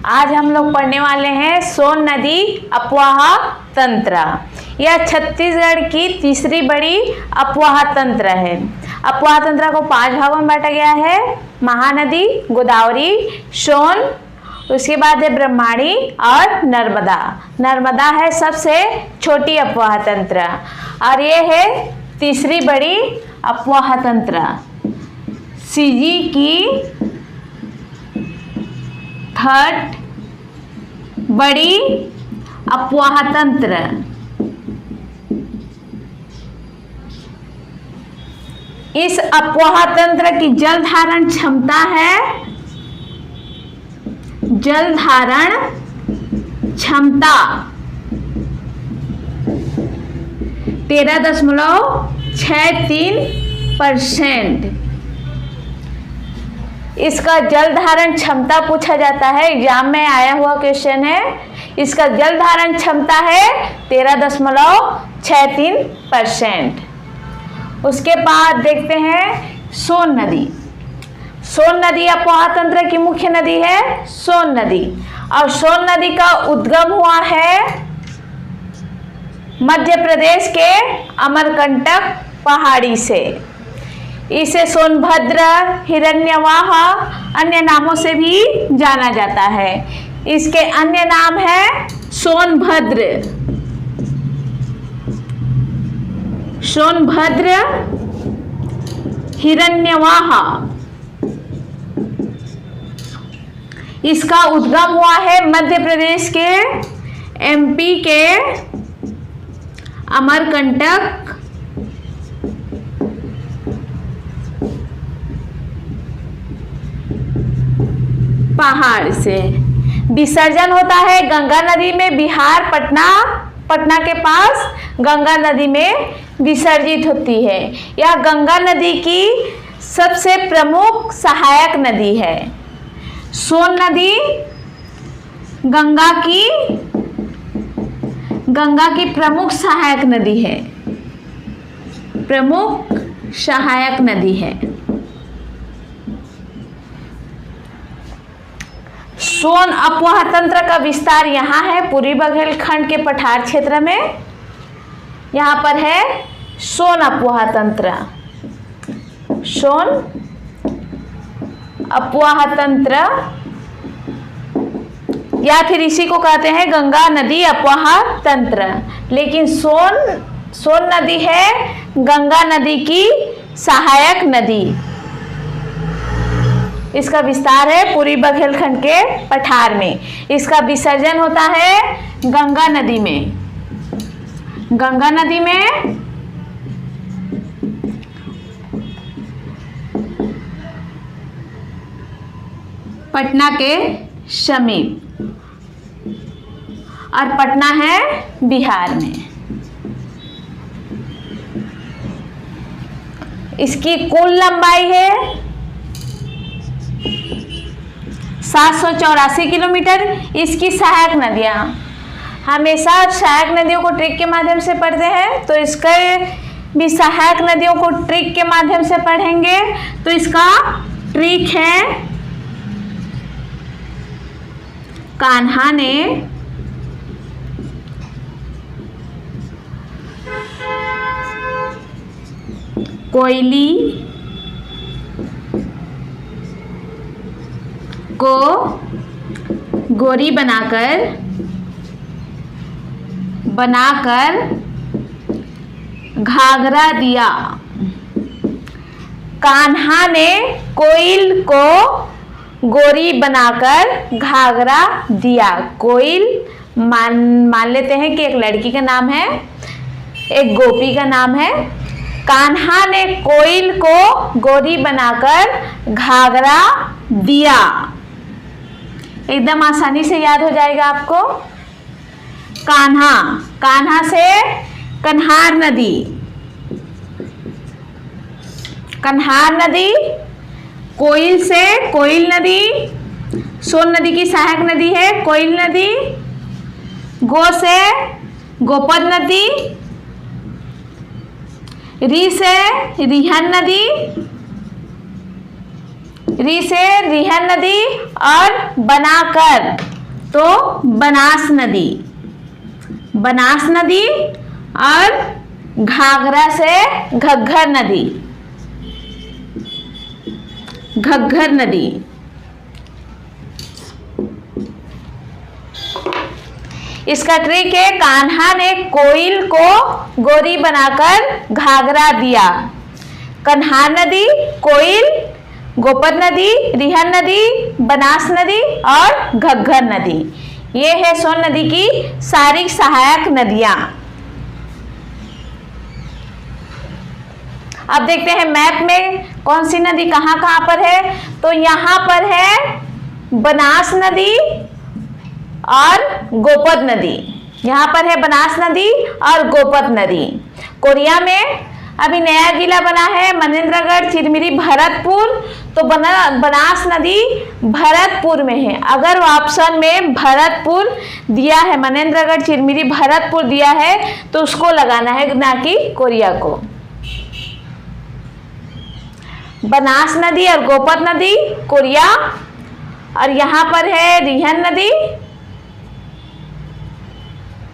आज हम लोग पढ़ने वाले हैं सोन नदी अपवाह तंत्र। यह छत्तीसगढ़ की तीसरी बड़ी अपवाह तंत्र है। अपवाह तंत्र को 5 भागों में बांटा गया है। महानदी, गोदावरी, सोन, उसके बाद है ब्रह्मणी और नर्मदा। नर्मदा है सबसे छोटी अपवाह तंत्र और ये है तीसरी बड़ी अपवाह तंत्र। सीजी की थर्ड बड़ी अपवाह तंत्र। इस अपवाह तंत्र की जल धारण क्षमता है 13.63%। इसका जल धारण क्षमता पूछा जाता है, एग्जाम में आया हुआ क्वेश्चन है। इसका जल धारण क्षमता है 13.63%। उसके बाद देखते हैं सोन नदी। सोन नदी अपवाह तंत्र की मुख्य नदी है सोन नदी और सोन नदी का उद्गम हुआ है मध्य प्रदेश के अमरकंटक पहाड़ी से। इसे सोनभद्र, हिरण्यवाह अन्य नामों से भी जाना जाता है। इसके अन्य नाम है सोनभद्र, सोनभद्र, हिरण्यवाह। इसका उद्गम हुआ है मध्य प्रदेश के एमपी के अमरकंटक पहाड़ से। विसर्जन होता है गंगा नदी में। बिहार पटना के पास गंगा नदी में विसर्जित होती है। यह गंगा नदी की सबसे प्रमुख सहायक नदी है। सोन नदी गंगा की प्रमुख सहायक नदी है, प्रमुख सहायक नदी है। सोन अपवाह तंत्र का विस्तार यहाँ है पूर्वी बुंदेलखंड के पठार क्षेत्र में। यहाँ पर है सोन अपवाह तंत्र। सोन अपवाह तंत्र या फिर इसी को कहते हैं गंगा नदी अपवाह तंत्र। लेकिन सोन नदी है गंगा नदी की सहायक नदी। इसका विस्तार है पूर्वी बुंदेलखंड के पठार में। इसका विसर्जन होता है गंगा नदी में। गंगा नदी में पटना के समीप, और पटना है बिहार में। इसकी कुल लंबाई है 784 किलोमीटर। इसकी सहायक नदियाँ, हमेशा सहायक नदियों को ट्रिक के माध्यम से पढ़ते हैं, तो इसके भी सहायक नदियों को ट्रिक के माध्यम से पढ़ेंगे। तो इसका ट्रिक है कान्हा ने कोयली को गोरी बनाकर घाघरा दिया। कान्हा ने कोयल को गोरी बनाकर घाघरा दिया। कोयल मान लेते हैं कि एक लड़की का नाम है, एक गोपी का नाम है। कान्हा ने कोयल को गोरी बनाकर घाघरा दिया। एकदम आसानी से याद हो जाएगा आपको। कान्हा से कन्हार नदी, कन्हार नदी। कोयल से कोयल नदी, सोन नदी की सहायक नदी है कोयल नदी। गो से गोपद नदी। री से रिहन नदी, री से रिहन नदी और बनाकर तो बनास नदी, बनास नदी, और घाघरा से घग्घर नदी, घग्घर नदी। इसका ट्रिक है, कान्हा ने कोयल को गोरी बनाकर घाघरा दिया। कन्हार नदी, कोयल, गोपद नदी, रिहन नदी, बनास नदी और घग्घर नदी, ये है सोन नदी की सारी सहायक नदियां। अब देखते हैं मैप में कौन सी नदी कहां कहां पर है। तो यहां पर है बनास नदी और गोपद नदी, यहाँ पर है बनास नदी और गोपद नदी। कोरिया में अभी नया जिला बना है मनेंद्रगढ़, चिरमिरी, भरतपुर। तो बनास नदी भरतपुर में है। अगर ऑप्शन में भरतपुर दिया है, मनेंद्रगढ़, चिरमिरी, भरतपुर दिया है, तो उसको लगाना है, ना कि कोरिया को। बनास नदी और गोपद नदी कोरिया, और यहाँ पर है रिहन नदी,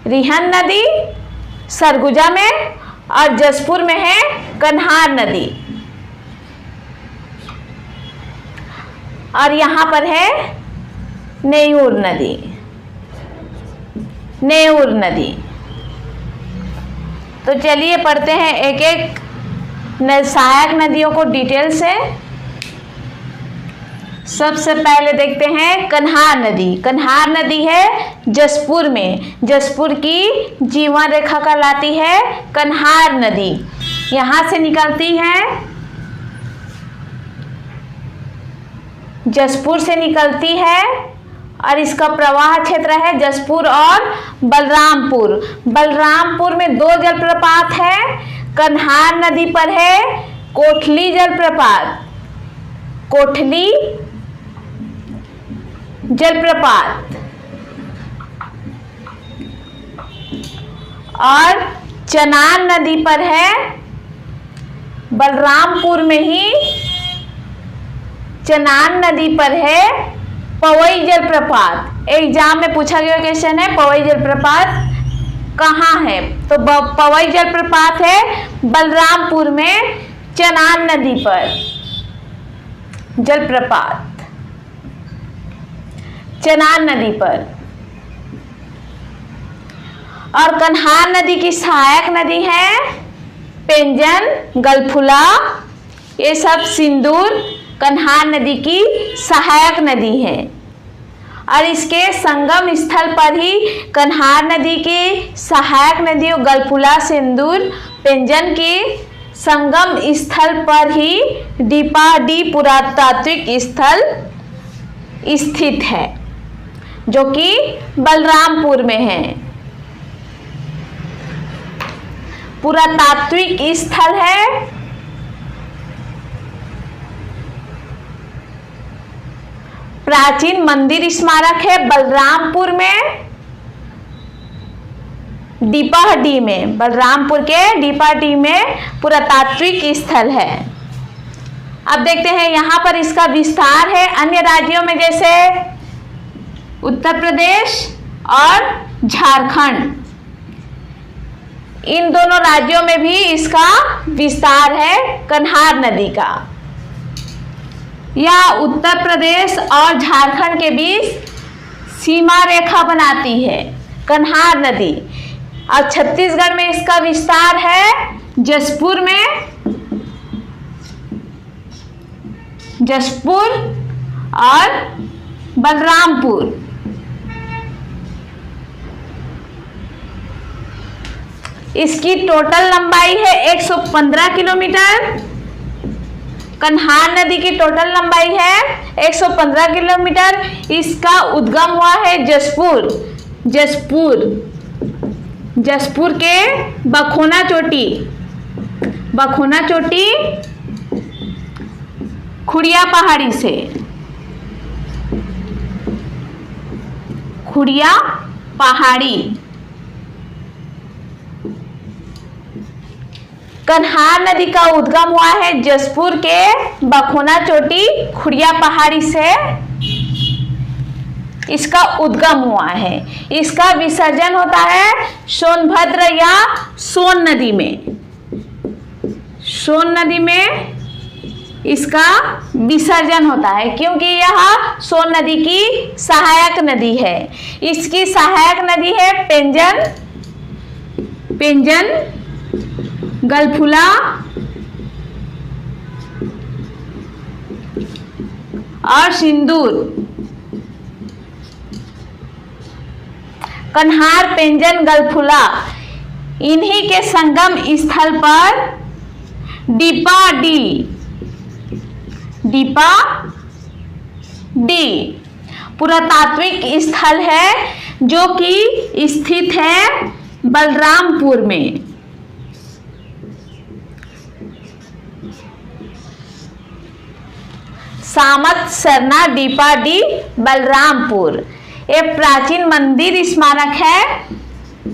रिहन नदी सरगुजा में, और जसपुर में है कन्हार नदी, और यहाँ पर है नेऊर नदी, नेऊर नदी। तो चलिए पढ़ते हैं एक एक सहायक नदियों को डिटेल से। सबसे पहले देखते हैं कन्हार नदी। कन्हार नदी है जसपुर में, जसपुर की जीवन रेखा कहलाती है कन्हार नदी। यहाँ से निकलती है, जसपुर से निकलती है, और इसका प्रवाह क्षेत्र है जसपुर और बलरामपुर। बलरामपुर में दो जलप्रपात है। कन्हार नदी पर है कोठली जलप्रपात, कोठली जलप्रपात, और चनान नदी पर है बलरामपुर में ही, चनान नदी पर है पवई जलप्रपात। एग्जाम में पूछा गया क्वेश्चन है, पवई जलप्रपात कहाँ है? तो पवई जलप्रपात है बलरामपुर में, चनान नदी पर जलप्रपात, चनान नदी पर। और कन्हार नदी की सहायक नदी है पेंजन, गलफुला, ये सब सिंदूर कन्हार नदी की सहायक नदी है। और इसके संगम स्थल पर ही कन्हार नदी की सहायक नदियों गलफुला, सिंदूर, पेंजन के संगम स्थल पर ही डीपाडी पुरातात्विक स्थल स्थित है, जो कि बलरामपुर में है। पुरातात्विक स्थल है, प्राचीन मंदिर स्मारक है बलरामपुर में, डीपाडी में, बलरामपुर के डीपाडी में पुरातात्विक स्थल है। अब देखते हैं यहाँ पर इसका विस्तार है अन्य राज्यों में, जैसे उत्तर प्रदेश और झारखंड, इन दोनों राज्यों में भी इसका विस्तार है कन्हार नदी का। यह उत्तर प्रदेश और झारखंड के बीच सीमा रेखा बनाती है कन्हार नदी। और छत्तीसगढ़ में इसका विस्तार है जसपुर में, जसपुर और बलरामपुर। इसकी टोटल लंबाई है 115 किलोमीटर। कन्हार नदी की टोटल लंबाई है 115 किलोमीटर। इसका उद्गम हुआ है जसपुर, जसपुर के बखोना चोटी, बखोना चोटी खुड़िया पहाड़ी से, खुड़िया पहाड़ी। कन्हार नदी का उद्गम हुआ है जसपुर के बखोना चोटी खुड़िया पहाड़ी से। इसका उद्गम हुआ है। इसका विसर्जन होता है सोनभद्र या सोन नदी में। सोन नदी में इसका विसर्जन होता है क्योंकि यह सोन नदी की सहायक नदी है। इसकी सहायक नदी है पेंजन, गलफुला और सिंदूर। कन्हार, पेंजन, गलफुला, इन्हीं के संगम स्थल पर डीपा डी पुरातात्विक स्थल है जो कि स्थित है बलरामपुर में। सामत सरना डीपा डी बलरामपुर एक प्राचीन मंदिर स्मारक है।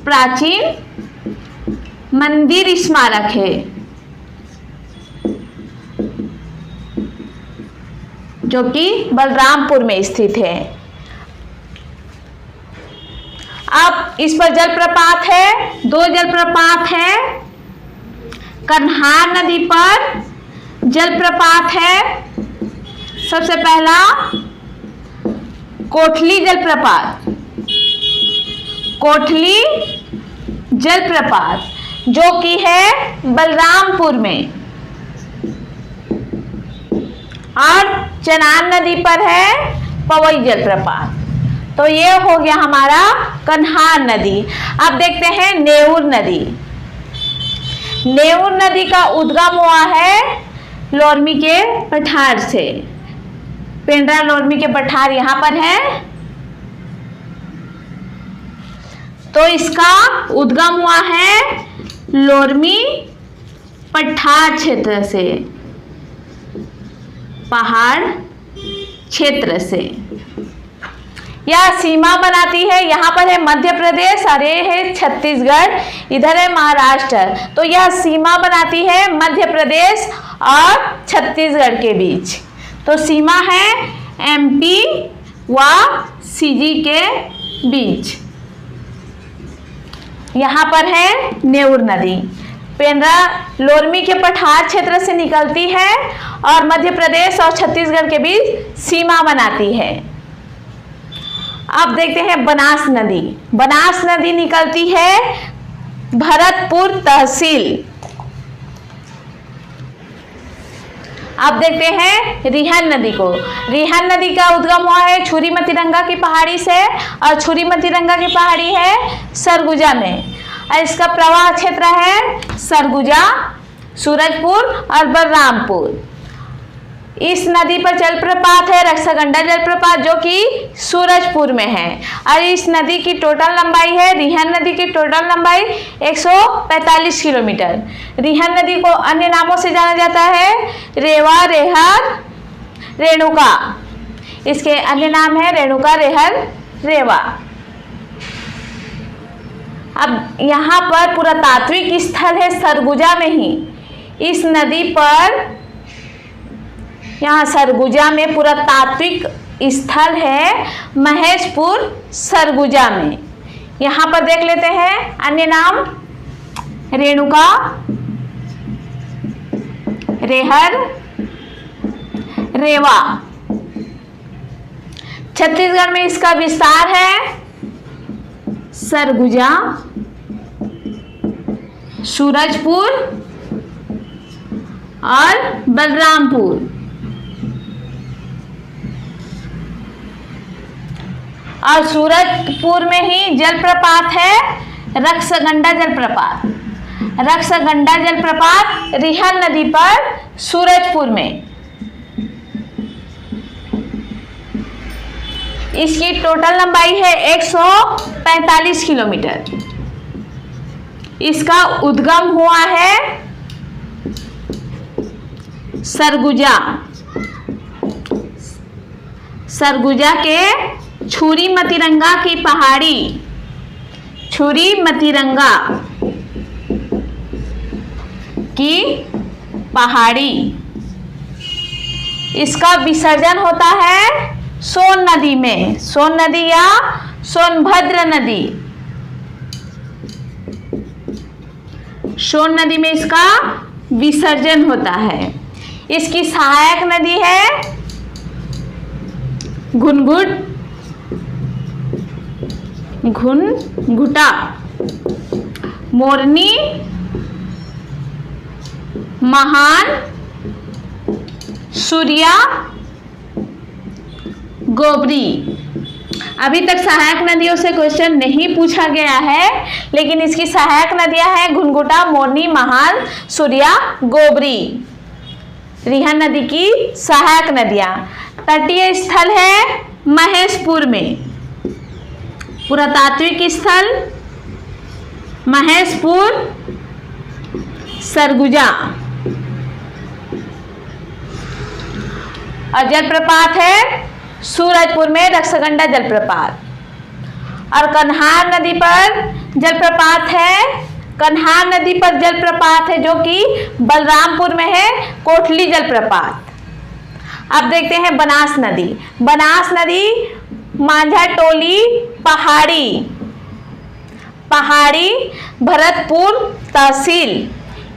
प्राचीन मंदिर स्मारक है जो कि बलरामपुर में स्थित है। अब इस पर जलप्रपात है, 2 जलप्रपात है। कन्हार नदी पर जलप्रपात है। सबसे पहला कोठली जलप्रपात जो कि है बलरामपुर में, और चनान नदी पर है पवई जलप्रपात। तो ये हो गया हमारा कन्हार नदी। अब देखते हैं नेउर नदी। नेउर नदी का उद्गम हुआ है लोरमी के पठार से। पेंड्रा लोरमी के पठार यहाँ पर है, तो इसका उद्गम हुआ है लोरमी पठार क्षेत्र से, पहाड़ क्षेत्र से। यह सीमा बनाती है, यहाँ पर है मध्य प्रदेश और ये है छत्तीसगढ़, इधर है महाराष्ट्र। तो यह सीमा बनाती है मध्य प्रदेश और छत्तीसगढ़ के बीच। तो सीमा है एमपी व सीजी के बीच। यहाँ पर है नेउर नदी, पेंड्रा लोरमी के पठार क्षेत्र से निकलती है और मध्य प्रदेश और छत्तीसगढ़ के बीच सीमा बनाती है। अब देखते हैं बनास नदी। बनास नदी निकलती है भरतपुर तहसील। अब देखते हैं रिहन नदी को। रिहन नदी का उद्गम हुआ है छुरी मतिरंगा की पहाड़ी से, और छुरी मतिरंगा की पहाड़ी है सरगुजा में, और इसका प्रवाह क्षेत्र है सरगुजा, सूरजपुर और बलरामपुर। इस नदी पर जलप्रपात है रक्षागंडा जलप्रपात जो कि सूरजपुर में है, और इस नदी की टोटल लंबाई है, रिहन नदी की टोटल लंबाई 145 किलोमीटर। रिहन नदी को अन्य नामों से जाना जाता है रेवा, रेहर, रेणुका। इसके अन्य नाम है रेणुका, रेहर, रेवा। अब यहाँ पर पुरातात्विक स्थल है सरगुजा में ही। इस नदी पर यहाँ सरगुजा में पुरातात्विक स्थल है महेशपुर सरगुजा में। यहाँ पर देख लेते हैं अन्य नाम रेणुका, रेहर, रेवा। छत्तीसगढ़ में इसका विस्तार है सरगुजा, सूरजपुर और बलरामपुर। और सूरजपुर में ही जलप्रपात है रक्षागंडा जलप्रपात। रक्षागंडा जलप्रपात रिहन नदी पर सूरजपुर में। इसकी टोटल लंबाई है 145 किलोमीटर। इसका उद्गम हुआ है सरगुजा, सरगुजा के छुरी मतिरंगा की पहाड़ी, छुरी मतिरंगा की पहाड़ी। इसका विसर्जन होता है सोन नदी में, सोन नदी या सोनभद्र नदी, सोन नदी में इसका विसर्जन होता है। इसकी सहायक नदी है घुनघुटा, मोरनी, महान, सूर्या, गोबरी। अभी तक सहायक नदियों से क्वेश्चन नहीं पूछा गया है, लेकिन इसकी सहायक नदियां हैं घुनघुटा, मोरनी, महान, सूर्या, गोबरी। रिहन नदी की सहायक नदियां। तटीय स्थल है महेशपुर में, पुरातात्विक स्थल महेशपुर, सरगुजा। और जलप्रपात है सूरजपुर में रक्षगंडा जलप्रपात। और कन्हार नदी पर जलप्रपात है, कन्हार नदी पर जलप्रपात है जो कि बलरामपुर में है, कोटली जलप्रपात। अब देखते हैं बनास नदी। बनास नदी मांझाटोली पहाड़ी भरतपुर तहसील,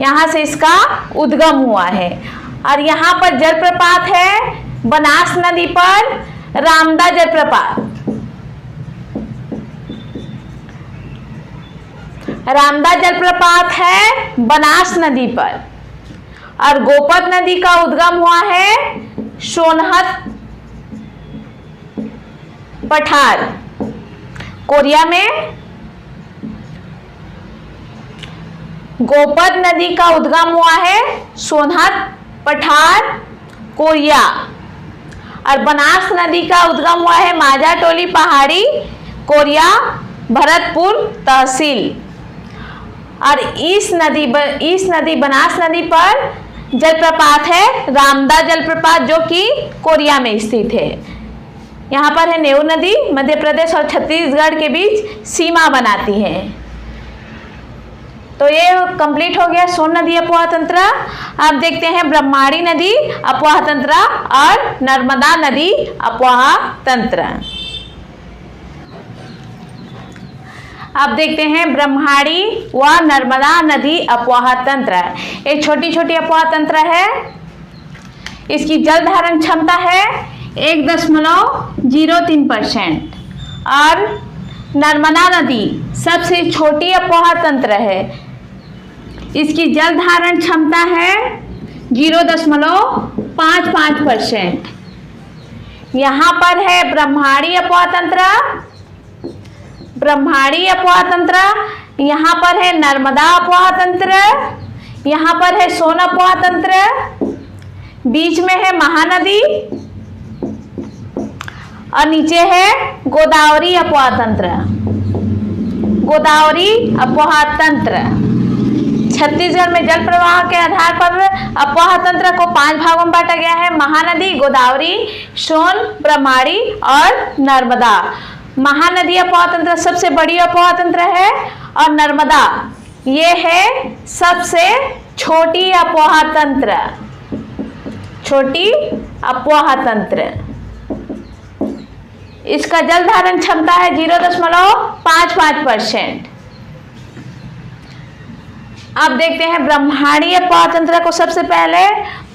यहाँ से इसका उद्गम हुआ है। और यहाँ पर जलप्रपात है बनास नदी पर रामदा जलप्रपात, रामदा जलप्रपात है बनास नदी पर। और गोपद नदी का उद्गम हुआ है सोनहत पठार, कोरिया में। गोपद नदी का उद्गम हुआ है सोनहत पठार, कोरिया। और बनास नदी का उद्गम हुआ है मांझाटोली पहाड़ी, कोरिया, भरतपुर तहसील। और इस नदी बनास नदी पर जलप्रपात है रामदा जलप्रपात जो कि कोरिया में स्थित है। यहाँ पर है नेऊ नदी, मध्य प्रदेश और छत्तीसगढ़ के बीच सीमा बनाती है। तो ये कंप्लीट हो गया सोन नदी अपवाह तंत्र। अब देखते हैं ब्रह्माणी नदी अपवाह तंत्र और नर्मदा नदी अपवाह तंत्र। अब देखते हैं ब्रह्माणी व नर्मदा नदी अपवाह तंत्र। एक छोटी छोटी अपवाह तंत्र है। इसकी जल धारण क्षमता है 1.03%। और नर्मदा नदी सबसे छोटी अपवाह तंत्र है। इसकी जल धारण क्षमता है 0.55%। यहाँ पर है ब्रह्माणी अपवाह तंत्र, ब्रह्माणी अपवाह तंत्र। यहाँ पर है नर्मदा अपवाह तंत्र, यहाँ पर है सोन अपवाह तंत्र, बीच में है महानदी और नीचे है गोदावरी अपवाह तंत्र, गोदावरी अपवाह तंत्र। छत्तीसगढ़ में जल प्रवाह के आधार पर अपवाह तंत्र को 5 भागों में बांटा गया है: महानदी, गोदावरी, सोन, ब्रह्माणी और नर्मदा। महानदी अपवाह तंत्र सबसे बड़ी अपवाह तंत्र है और नर्मदा ये है सबसे छोटी अपवाह तंत्र, छोटी अपवाह तंत्र। इसका जल धारण क्षमता है 0.55%। अब देखते हैं ब्रह्माणी अपवाह तंत्र को। सबसे पहले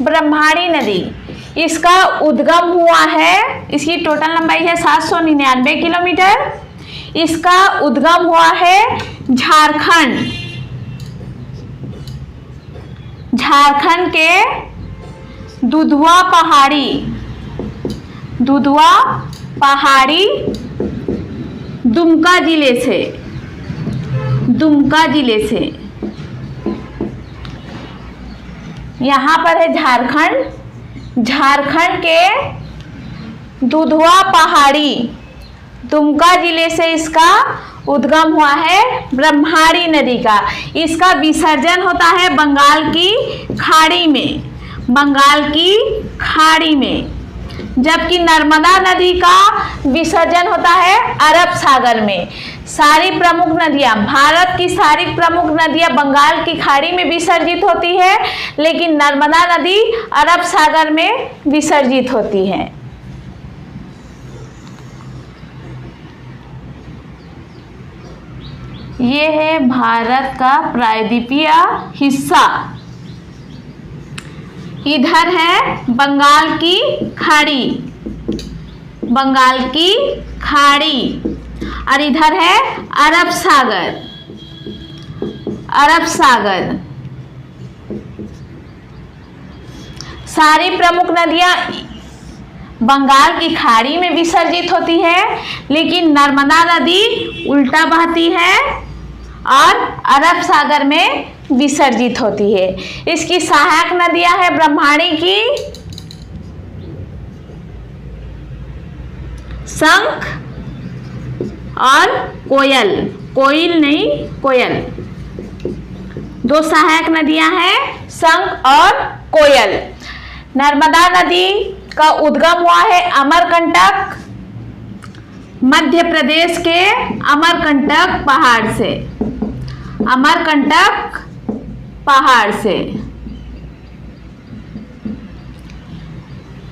ब्रह्माणी नदी, इसका उद्गम हुआ है, इसकी टोटल लंबाई है 799 किलोमीटर। इसका उद्गम हुआ है झारखंड के दुधवा पहाड़ी दुमका जिले से। यहाँ पर है झारखंड के दुधवा पहाड़ी दुमका जिले से इसका उद्गम हुआ है ब्रह्माणी नदी का। इसका विसर्जन होता है बंगाल की खाड़ी में, जबकि नर्मदा नदी का विसर्जन होता है अरब सागर में। सारी प्रमुख नदियां, भारत की सारी प्रमुख नदियां बंगाल की खाड़ी में विसर्जित होती है, लेकिन नर्मदा नदी अरब सागर में विसर्जित होती है। ये है भारत का प्रायद्वीपीय हिस्सा। इधर है बंगाल की खाड़ी, बंगाल की खाड़ी, और इधर है अरब सागर, अरब सागर। सारी प्रमुख नदियां बंगाल की खाड़ी में विसर्जित होती है, लेकिन नर्मदा नदी उल्टा बहती है और अरब सागर में विसर्जित होती है। इसकी सहायक नदियां हैं ब्रह्मणी की शंख और कोयल, कोयल नहीं कोयल, दो सहायक नदियां हैं शंख और कोयल। नर्मदा नदी का उद्गम हुआ है अमरकंटक, मध्य प्रदेश के अमरकंटक पहाड़ से, अमरकंटक पहाड़ से।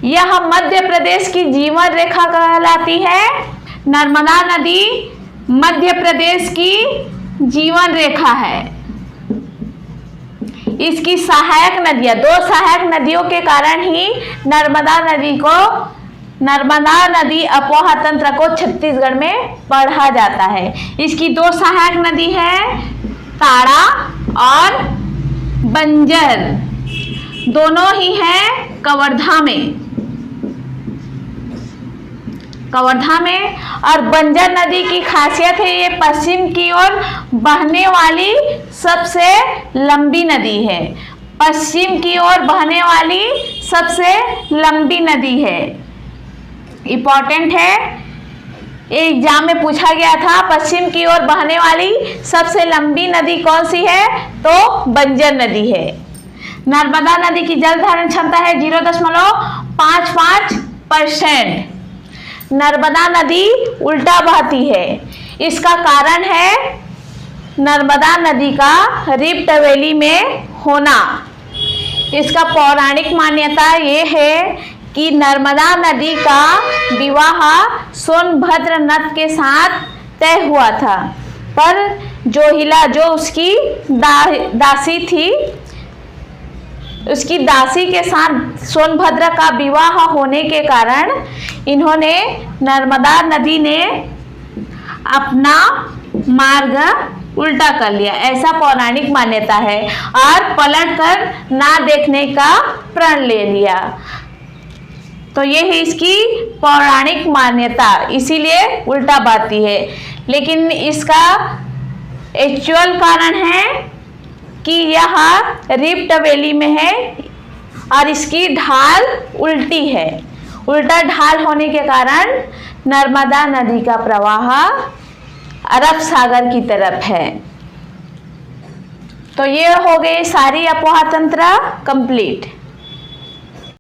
यह मध्य प्रदेश की जीवन रेखा कहलाती है। नर्मदा नदी मध्य प्रदेश की जीवन रेखा है। इसकी सहायक नदियां, दो सहायक नदियों के कारण ही नर्मदा नदी को, नर्मदा नदी अपोहा तंत्र को छत्तीसगढ़ में पढ़ा जाता है। इसकी दो सहायक नदी है ताड़ा और बंजर, दोनों ही हैं कवर्धा में, कवर्धा में। और बंजर नदी की खासियत है ये पश्चिम की ओर बहने वाली सबसे लंबी नदी है, पश्चिम की ओर बहने वाली सबसे लंबी नदी है। इम्पोर्टेंट है, एग्जाम में पूछा गया था पश्चिम की ओर बहने वाली सबसे लंबी नदी कौन सी है, तो बंजर नदी है। नर्मदा नदी की जल धारण क्षमता है 0.55%। नर्मदा नदी उल्टा बहती है। इसका कारण है नर्मदा नदी का रिफ्ट वैली में होना। इसका पौराणिक मान्यता ये है कि नर्मदा नदी का विवाह सोनभद्र नद के साथ तय हुआ था, पर जोहिला जो उसकी दासी थी, उसकी दासी के साथ सोनभद्र का विवाह होने के कारण इन्होंने, नर्मदा नदी ने अपना मार्ग उल्टा कर लिया, ऐसा पौराणिक मान्यता है, और पलटकर ना देखने का प्रण ले लिया। तो ये है इसकी पौराणिक मान्यता, इसीलिए उल्टा बहती है। लेकिन इसका एक्चुअल कारण है कि यह रिफ्ट वैली में है और इसकी ढाल उल्टी है। उल्टा ढाल होने के कारण नर्मदा नदी का प्रवाह अरब सागर की तरफ है। तो ये हो गई सारी अपोहा तंत्र कंप्लीट।